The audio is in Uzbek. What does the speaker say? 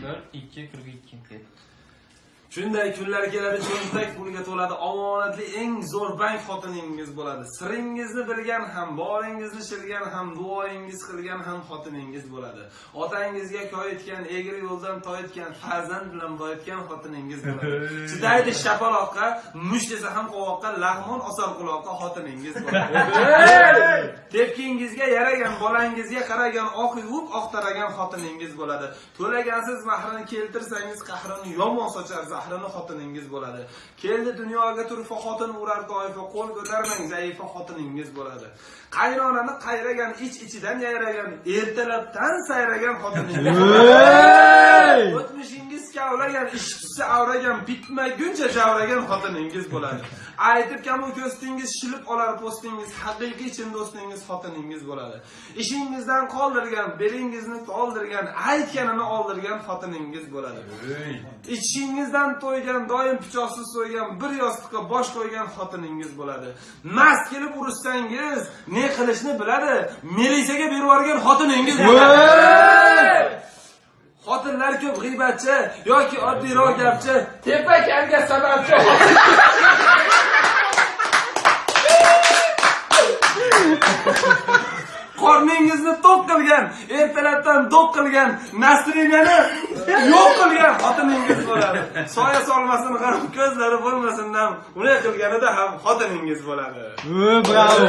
4242. Shunday kunlar keladi, cho'ntak pulga to'ladi, omonatli eng zo'r bank xotiningiz bo'ladi. Siringizni bilgan ham, boringizni shilgan ham, duoingiz qilgan ham xotiningiz bo'ladi. Otangizga koyitgan, egri yo'ldan toyitgan, farzand bilan boyitgan xotiningiz bo'ladi. Chidaydi shapaloqqa, mush desa ham qovoqqa, lag'mon osar quloqqa xotiningiz bo'ladi. Tepkingizga yaragan, bolangizga qaragan, oq yuvib oqtaragan xotiningiz bo'ladi. To'lagansiz mahrini keltirsangiz, qahrini yomon sochar, zahrini xotiningiz bo'ladi. Keldi dunyoga turfa xotin urar toifa, qo'l ko'tarmang, zaifa xotiningiz bo'ladi. Qaynonani qayragan, ich-ichidan yayragan, ertalabdan sayragan xotiningiz bo'ladi. O'tmishingiz kavlagan, ishqisi avragan, bitmaguncha javragan xotiningiz bo'ladi. Aytib kamu ko'stingiz shilib olar postingiz, haqiqiy chin do'stingiz xotiningiz bo'ladi. Ishingizdan qoldirgan, belingizni toldirgan, aytganini oldirgan xotiningiz bo'ladi. Ichishingizdan to'ygan, doim pichoqsiz so'ygan, bir yostiqqa bosh qo'ygan xotiningiz bo'ladi. Mast kelib urishsangiz, ne qilishni biladi, militsiyaga berib yuborgan xotiningiz bo'ladi. Xotinlar ko'p g'iybatchi yoki oddiyroq gapchi, tepakalga sababchi. Qorningizni to'q qilgan, ertalabdan do'q qilgan, nasriniyani yo'q qilgan xotiningiz bo'ladi. Soya solmasin ham, ko'zlari bo'lmasin ham, uni qilganida ham xotiningiz bo'ladi. Bravo.